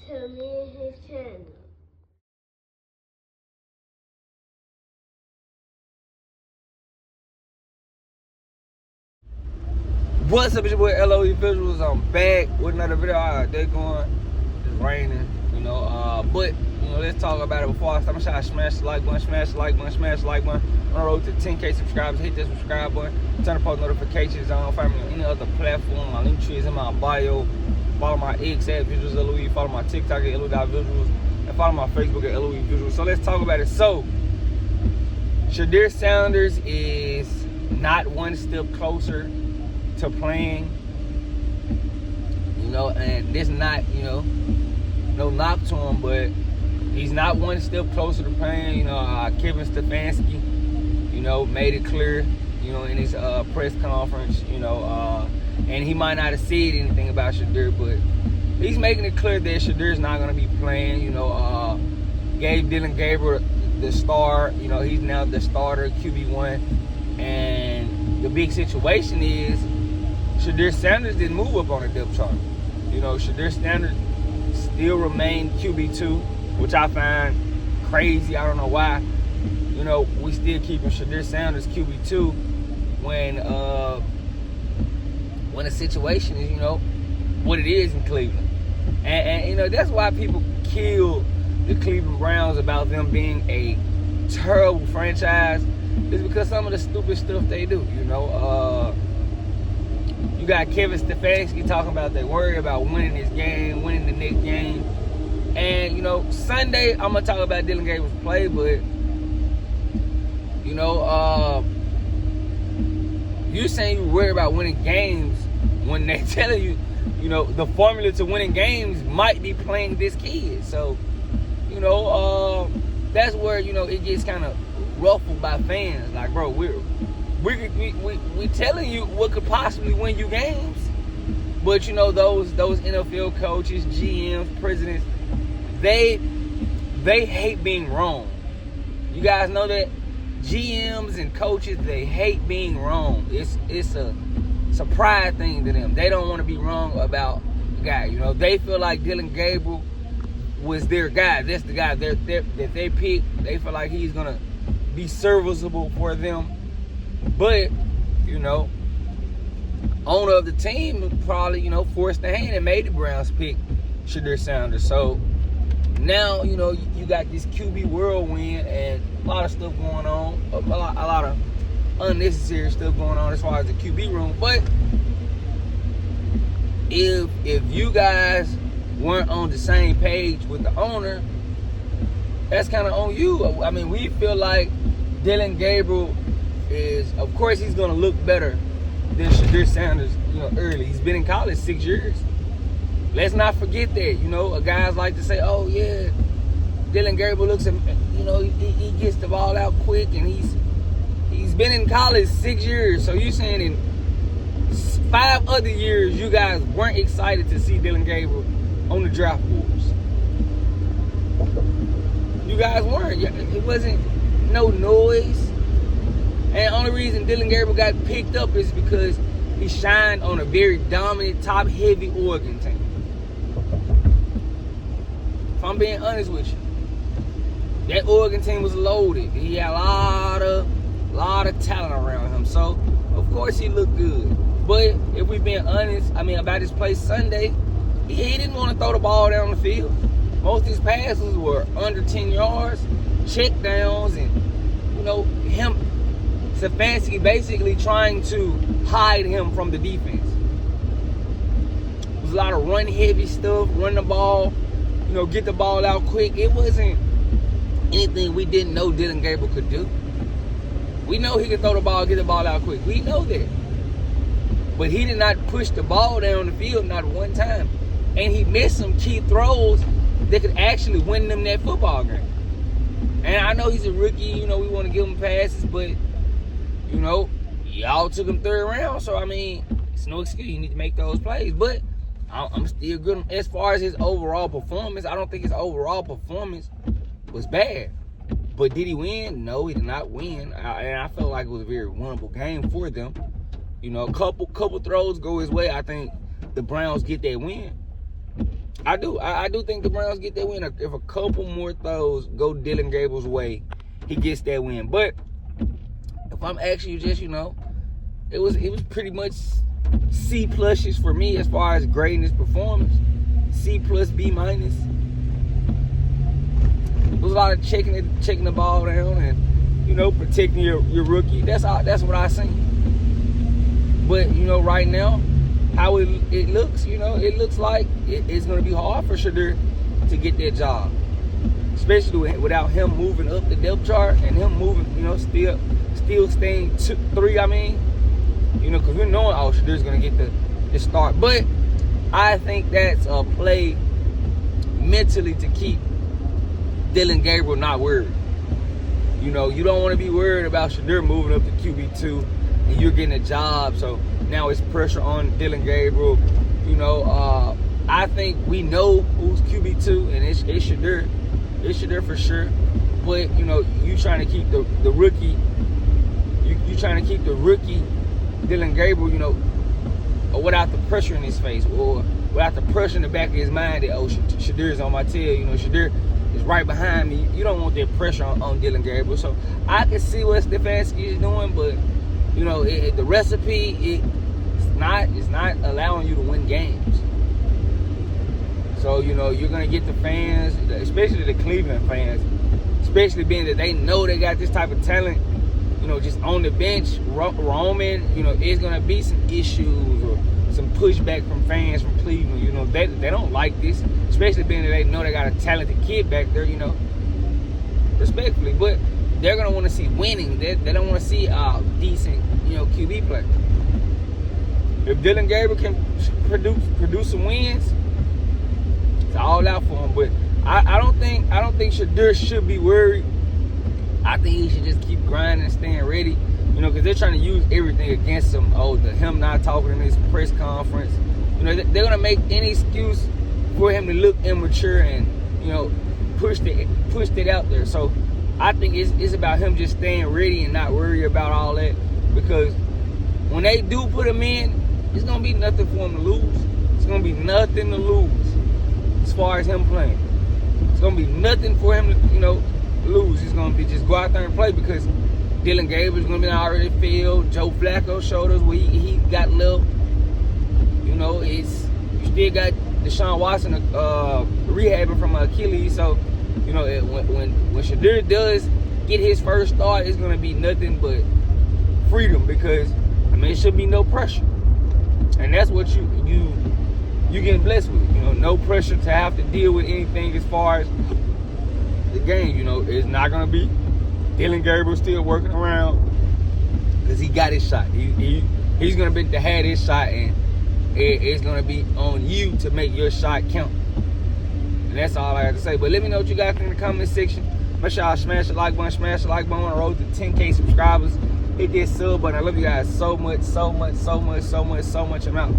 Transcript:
to me and his channel. What's up, it's your boy LOE Visuals. I'm back with another video. How they going? It's raining, but let's talk about it. Before I start, I'm trying to smash the like button, smash the like button, smash the like button. On the road to 10K subscribers, hit that subscribe button, turn the post notifications on. Find me on any other platform. My link tree is in my bio. Follow my X at Visuals LOE. Follow my TikTok at LOE.Visuals. And follow my Facebook at LOE Visuals. So let's talk about it. So, Shedeur Sanders is not one step closer to playing, and this not, no knock to him, but he's not one step closer to playing. Kevin Stefanski, made it clear, in his press conference, and he might not have said anything about Shedeur, but he's making it clear that Shedeur's not going to be playing. Gave Dylan Gabriel the star, he's now the starter, QB1, and the big situation is Shedeur Sanders didn't move up on the depth chart. Shedeur Sanders still remained QB2, which I find crazy. I don't know why. We still keeping Shedeur Sanders QB2 when the situation is, what it is in Cleveland. And that's why people kill the Cleveland Browns about them being a terrible franchise. It's because some of the stupid stuff they do, You got Kevin Stefanski talking about they worry about winning this game, winning the next game. And, Sunday, I'm going to talk about Dylan Gabriel's play, but, you saying you worry about winning games when they're telling you, the formula to winning games might be playing this kid. So, that's where, it gets kind of ruffled by fans. Like, bro, we telling you what could possibly win you games, but those NFL coaches, GMs, presidents, they hate being wrong. You guys know that GMs and coaches, they hate being wrong. It's a pride thing to them. They don't want to be wrong about the guy. They feel like Dylan Gabriel was their guy. That's the guy that they picked. They feel like he's gonna be serviceable for them. But, owner of the team probably, forced the hand and made the Browns pick Shedeur Sanders. So, now, you got this QB whirlwind and a lot of stuff going on. A lot of unnecessary stuff going on as far as the QB room. But, if you guys weren't on the same page with the owner, that's kind of on you. I mean, we feel like Dylan Gabriel is, of course, he's going to look better than Shedeur Sanders, early. He's been in college 6 years. Let's not forget that, guys like to say, oh, yeah, Dylan Gabriel looks, he gets the ball out quick, and he's been in college 6 years. So you saying in 5 other years, you guys weren't excited to see Dylan Gabriel on the draft boards. You guys weren't. It wasn't no noise. And the only reason Dylan Gabriel got picked up is because he shined on a very dominant, top-heavy Oregon team. If I'm being honest with you, that Oregon team was loaded. He had a lot of talent around him. So, of course, he looked good. But if we're being honest, about his play Sunday, he didn't want to throw the ball down the field. Most of his passes were under 10 yards, check downs, and, him, Stefanski basically trying to hide him from the defense. It was a lot of run-heavy stuff, run the ball, get the ball out quick. It wasn't anything we didn't know Dylan Gabriel could do. We know he could throw the ball, get the ball out quick. We know that. But he did not push the ball down the field not one time. And he missed some key throws that could actually win them that football game. And I know he's a rookie, we want to give him passes, but, y'all took him 3rd round, so, it's no excuse. You need to make those plays. But I'm still good. As far as his overall performance, I don't think his overall performance was bad. But did he win? No, he did not win. And I felt like it was a very winnable game for them. A couple throws go his way. I think the Browns get that win. I do. I do think the Browns get that win. If a couple more throws go Dylan Gable's way, he gets that win. But if I'm asking you just, it was pretty much C pluses for me as far as grading his performance. C plus, B minus. There was a lot of checking the ball down and protecting your rookie. That's what I seen. But right now, how it looks, it looks like it's going to be hard for Shedeur to get that job, especially without him moving up the depth chart and him moving, still staying 3. I mean, because we're knowing Shedeur's going to get the start. But I think that's a play mentally to keep Dylan Gabriel not worried. You don't want to be worried about Shedeur moving up to QB2 and you're getting a job. So now it's pressure on Dylan Gabriel. I think we know who's QB2, and it's Shedeur. It's Shedeur for sure. But you trying to keep the rookie. You trying to keep the rookie Dylan Gabriel, without the pressure in his face or without the pressure in the back of his mind that Shedeur's on my tail. Shedeur is right behind me. You don't want that pressure on Dylan Gabriel. So I can see what Stefanski is doing, but the recipe it's not allowing you to win games. So you're gonna get the fans, especially the Cleveland fans, especially being that they know they got this type of talent, just on the bench roaming. It's gonna be some issues or some pushback from fans from Cleveland. They don't like this, especially being that they know they got a talented kid back there. Respectfully, but they're gonna want to see winning. They don't want to see a decent QB play. If Dylan Gabriel can produce some wins, it's all out for him. But I don't think Shedeur should be worried. I think he should just keep grinding and staying ready. Because they're trying to use everything against him. Him not talking in his press conference. They're gonna make any excuse for him to look immature and push it out there. So I think it's about him just staying ready and not worry about all that. Because when they do put him in, it's gonna be nothing for him to lose. It's gonna be nothing to lose as far as him playing. It's gonna be nothing for him to lose. It's gonna be just go out there and play, because Dylan Gabriel's gonna be already filled. Joe Flacco showed us where he got little. You still got Deshaun Watson rehabbing from Achilles. So when Shedeur does get his first start, it's gonna be nothing but freedom, because it should be no pressure, and that's what you getting blessed with. No pressure to have to deal with anything as far as the game. It's not gonna be Dylan Gabriel still working around, because he got his shot. He's gonna be to have his shot, and it's gonna be on you to make your shot count. And that's all I have to say. But let me know what you guys think in the comment section. Make sure y'all smash the like button. Smash the like button on the road to 10K subscribers. Hit that sub button. I love you guys so much, so much, so much, so much, so much. I'm out.